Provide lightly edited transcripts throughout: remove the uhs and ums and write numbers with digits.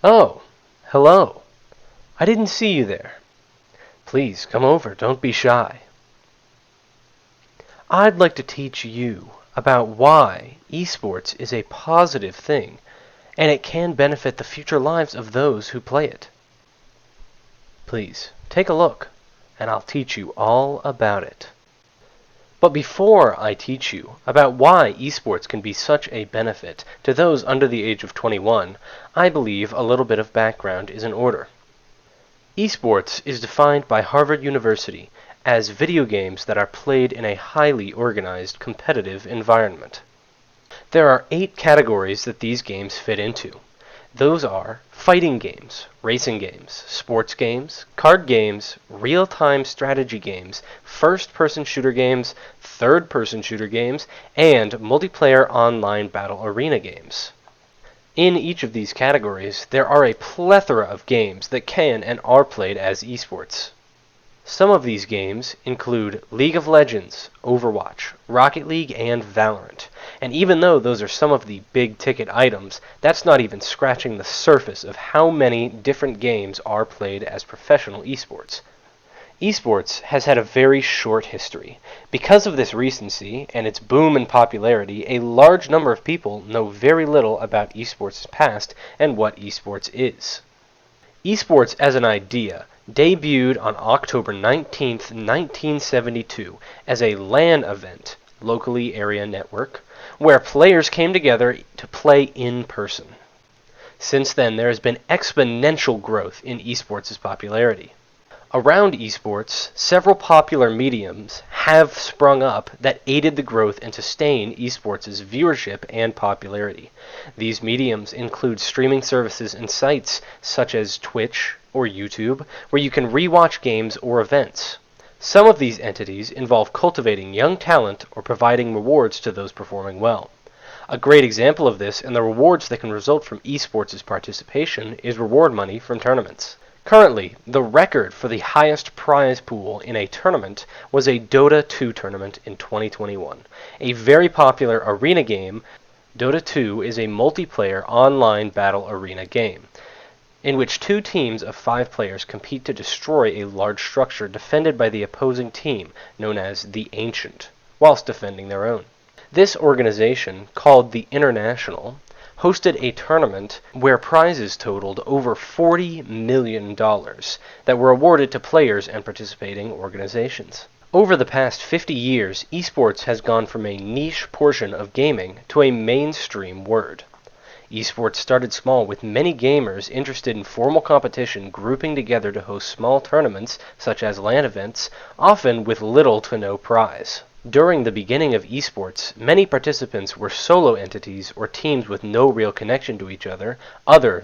Oh, hello. I didn't see you there. Please, come over, don't be shy. I'd like to teach you about why esports is a positive thing, and it can benefit the future lives of those who play it. Please, take a look, and I'll teach you all about it. But before I teach you about why esports can be such a benefit to those under the age of 21, I believe a little bit of background is in order. Esports is defined by Harvard University as video games that are played in a highly organized, competitive environment. There are 8 categories that these games fit into. Those are fighting games, racing games, sports games, card games, real-time strategy games, first-person shooter games, third-person shooter games, and multiplayer online battle arena games. In each of these categories, there are a plethora of games that can and are played as esports. Some of these games include League of Legends, Overwatch, Rocket League, and Valorant. And even though those are some of the big-ticket items, that's not even scratching the surface of how many different games are played as professional esports. Esports has had a very short history. Because of this recency and its boom in popularity, a large number of people know very little about esports' past and what esports is. Esports as an idea debuted on October 19, 1972 as a LAN event, locally area network, where players came together to play in person. Since then, there has been exponential growth in esports' popularity. Around esports, several popular mediums have sprung up that aided the growth and sustain esports' viewership and popularity. These mediums include streaming services and sites such as Twitch or YouTube, where you can rewatch games or events. Some of these entities involve cultivating young talent or providing rewards to those performing well. A great example of this and the rewards that can result from esports' participation is reward money from tournaments. Currently, the record for the highest prize pool in a tournament was a Dota 2 tournament in 2021. A very popular arena game, Dota 2 is a multiplayer online battle arena game, in which 2 teams of 5 players compete to destroy a large structure defended by the opposing team, known as the Ancient, whilst defending their own. This organization, called the International, hosted a tournament where prizes totaled over $40 million that were awarded to players and participating organizations. Over the past 50 years, esports has gone from a niche portion of gaming to a mainstream word. Esports started small, with many gamers interested in formal competition grouping together to host small tournaments such as LAN events, often with little to no prize. During the beginning of esports, many participants were solo entities or teams with no real connection to each other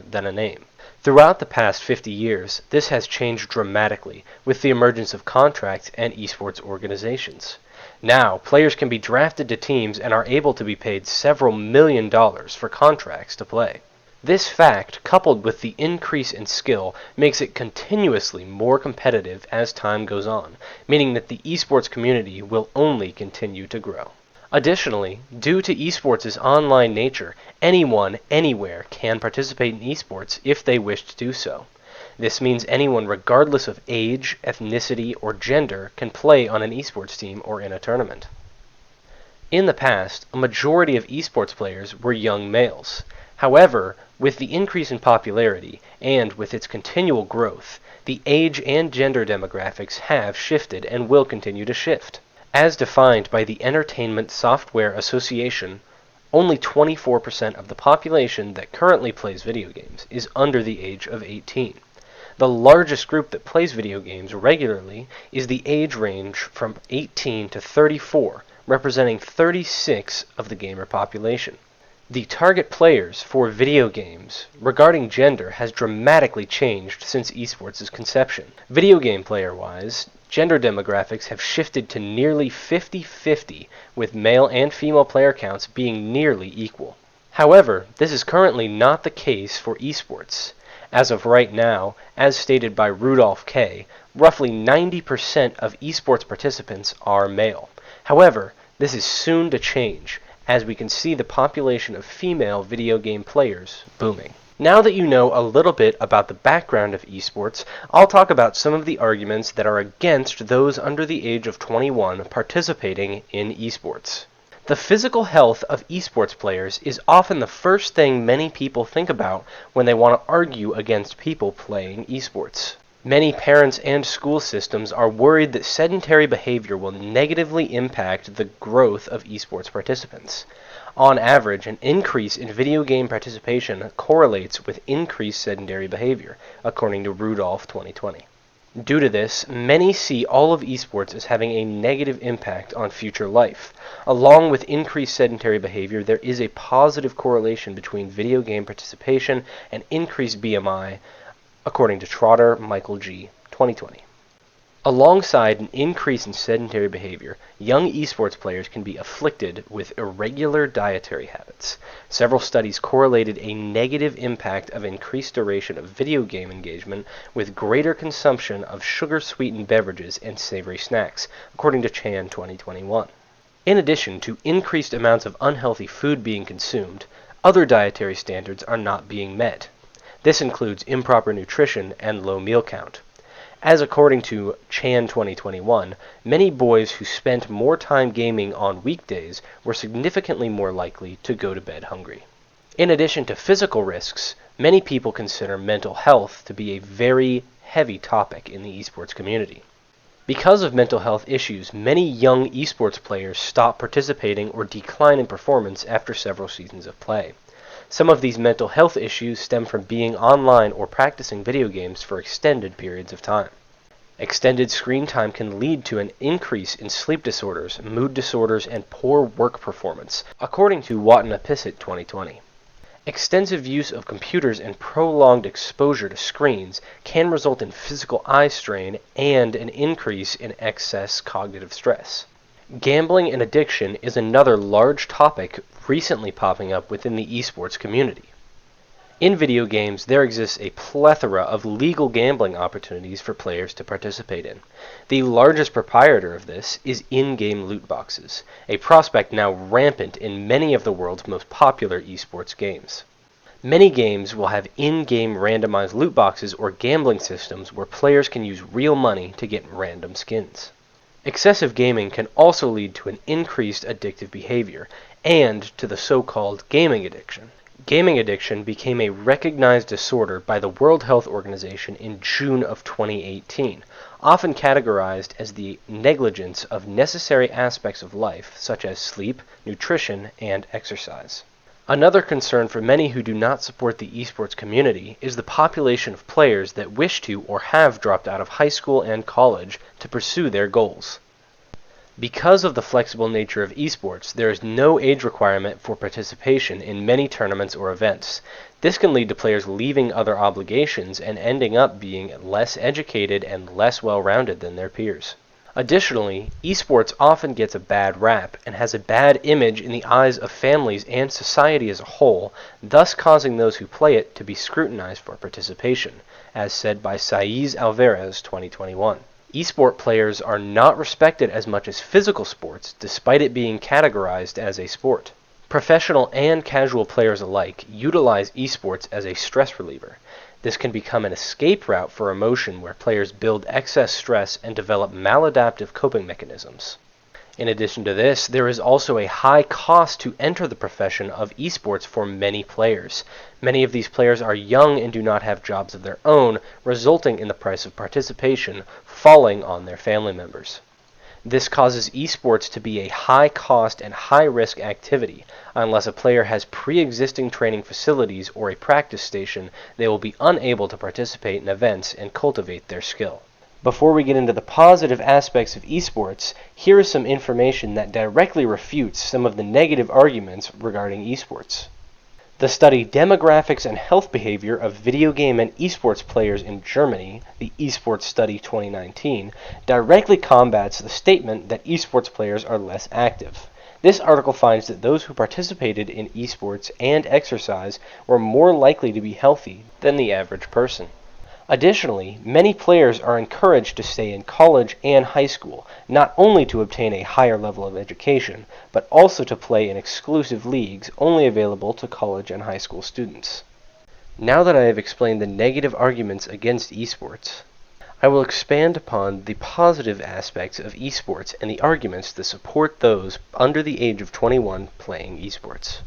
than a name. Throughout the past 50 years, this has changed dramatically with the emergence of contracts and esports organizations. Now, players can be drafted to teams and are able to be paid several $1 million for contracts to play. This fact, coupled with the increase in skill, makes it continuously more competitive as time goes on, meaning that the esports community will only continue to grow. Additionally, due to esports' online nature, anyone, anywhere can participate in esports if they wish to do so. This means anyone, regardless of age, ethnicity, or gender, can play on an esports team or in a tournament. In the past, a majority of esports players were young males. However, with the increase in popularity, and with its continual growth, the age and gender demographics have shifted and will continue to shift. As defined by the Entertainment Software Association, only 24% of the population that currently plays video games is under the age of 18. The largest group that plays video games regularly is the age range from 18 to 34, representing 36% of the gamer population. The target players for video games regarding gender has dramatically changed since esports' conception. Video game player-wise, gender demographics have shifted to nearly 50-50, with male and female player counts being nearly equal. However, this is currently not the case for esports. As of right now, as stated by Rudolph K., roughly 90% of esports participants are male. However, this is soon to change, as we can see the population of female video game players booming. Now that you know a little bit about the background of esports, I'll talk about some of the arguments that are against those under the age of 21 participating in esports. The physical health of esports players is often the first thing many people think about when they want to argue against people playing esports. Many parents and school systems are worried that sedentary behavior will negatively impact the growth of esports participants. On average, an increase in video game participation correlates with increased sedentary behavior, according to Rudolph 2020. Due to this, many see all of esports as having a negative impact on future life. Along with increased sedentary behavior, there is a positive correlation between video game participation and increased BMI, according to Trotter, Michael G., 2020. Alongside an increase in sedentary behavior, young esports players can be afflicted with irregular dietary habits. Several studies correlated a negative impact of increased duration of video game engagement with greater consumption of sugar-sweetened beverages and savory snacks, according to Chan 2021. In addition to increased amounts of unhealthy food being consumed, other dietary standards are not being met. This includes improper nutrition and low meal count. As according to Chan 2021, many boys who spent more time gaming on weekdays were significantly more likely to go to bed hungry. In addition to physical risks, many people consider mental health to be a very heavy topic in the esports community. Because of mental health issues, many young esports players stop participating or decline in performance after several seasons of play. Some of these mental health issues stem from being online or practicing video games for extended periods of time. Extended screen time can lead to an increase in sleep disorders, mood disorders, and poor work performance, according to Watanapisset 2020. Extensive use of computers and prolonged exposure to screens can result in physical eye strain and an increase in excess cognitive stress. Gambling and addiction is another large topic recently popping up within the esports community. In video games, there exists a plethora of legal gambling opportunities for players to participate in. The largest proprietor of this is in-game loot boxes, a prospect now rampant in many of the world's most popular esports games. Many games will have in-game randomized loot boxes or gambling systems where players can use real money to get random skins. Excessive gaming can also lead to an increased addictive behavior and to the so-called gaming addiction. Gaming addiction became a recognized disorder by the World Health Organization in June of 2018, often categorized as the negligence of necessary aspects of life, such as sleep, nutrition, and exercise. Another concern for many who do not support the esports community is the population of players that wish to or have dropped out of high school and college to pursue their goals. Because of the flexible nature of esports, there is no age requirement for participation in many tournaments or events. This can lead to players leaving other obligations and ending up being less educated and less well-rounded than their peers. Additionally, esports often gets a bad rap and has a bad image in the eyes of families and society as a whole, thus causing those who play it to be scrutinized for participation, as said by Saiz Alvarez 2021. Esport players are not respected as much as physical sports, despite it being categorized as a sport. Professional and casual players alike utilize esports as a stress reliever. This can become an escape route for emotion where players build excess stress and develop maladaptive coping mechanisms. In addition to this, there is also a high cost to enter the profession of esports for many players. Many of these players are young and do not have jobs of their own, resulting in the price of participation falling on their family members. This causes esports to be a high-cost and high-risk activity. Unless a player has pre-existing training facilities or a practice station, they will be unable to participate in events and cultivate their skill. Before we get into the positive aspects of esports, here is some information that directly refutes some of the negative arguments regarding esports. The study Demographics and Health Behavior of Video Game and Esports Players in Germany, the Esports Study 2019, directly combats the statement that esports players are less active. This article finds that those who participated in esports and exercise were more likely to be healthy than the average person. Additionally, many players are encouraged to stay in college and high school, not only to obtain a higher level of education, but also to play in exclusive leagues only available to college and high school students. Now that I have explained the negative arguments against esports, I will expand upon the positive aspects of esports and the arguments that support those under the age of 21 playing esports.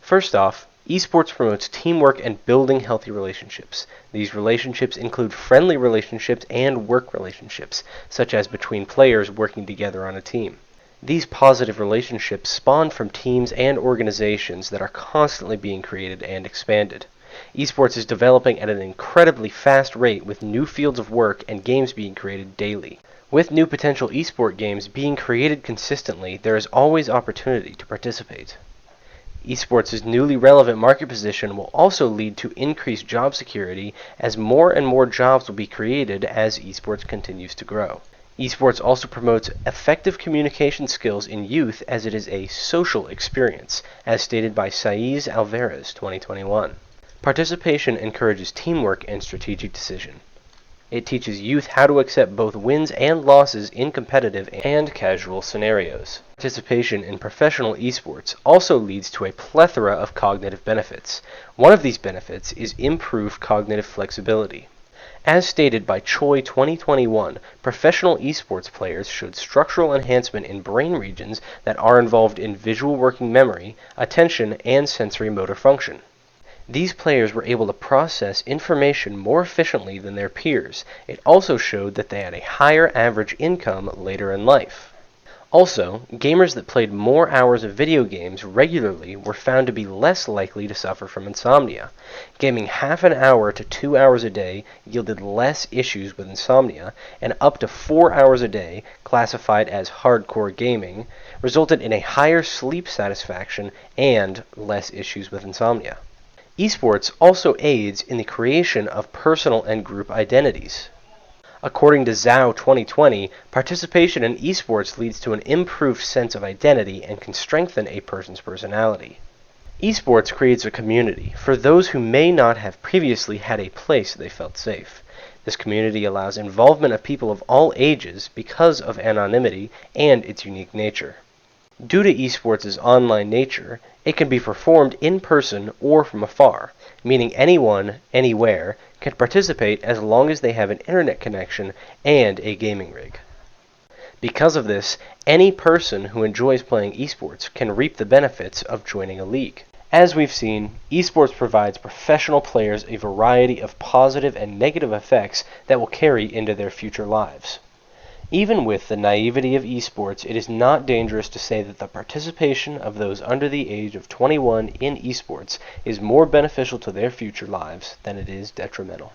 First off, esports promotes teamwork and building healthy relationships. These relationships include friendly relationships and work relationships, such as between players working together on a team. These positive relationships spawn from teams and organizations that are constantly being created and expanded. Esports is developing at an incredibly fast rate with new fields of work and games being created daily. With new potential esport games being created consistently, there is always opportunity to participate. Esports' newly relevant market position will also lead to increased job security as more and more jobs will be created as esports continues to grow. Esports also promotes effective communication skills in youth as it is a social experience, as stated by Saiz Alvarez, 2021. Participation encourages teamwork and strategic decision. It teaches youth how to accept both wins and losses in competitive and casual scenarios. Participation in professional esports also leads to a plethora of cognitive benefits. One of these benefits is improved cognitive flexibility. As stated by Choi 2021, professional esports players showed structural enhancement in brain regions that are involved in visual working memory, attention, and sensory motor function. These players were able to process information more efficiently than their peers. It also showed that they had a higher average income later in life. Also, gamers that played more hours of video games regularly were found to be less likely to suffer from insomnia. Gaming half an hour to 2 hours a day yielded less issues with insomnia, and up to 4 hours a day, classified as hardcore gaming, resulted in a higher sleep satisfaction and less issues with insomnia. Esports also aids in the creation of personal and group identities. According to Zhao 2020, participation in esports leads to an improved sense of identity and can strengthen a person's personality. Esports creates a community for those who may not have previously had a place they felt safe. This community allows involvement of people of all ages because of anonymity and its unique nature. Due to esports' online nature, it can be performed in person or from afar, meaning anyone, anywhere, can participate as long as they have an internet connection and a gaming rig. Because of this, any person who enjoys playing esports can reap the benefits of joining a league. As we've seen, esports provides professional players a variety of positive and negative effects that will carry into their future lives. Even with the naivety of esports, it is not dangerous to say that the participation of those under the age of 21 in esports is more beneficial to their future lives than it is detrimental.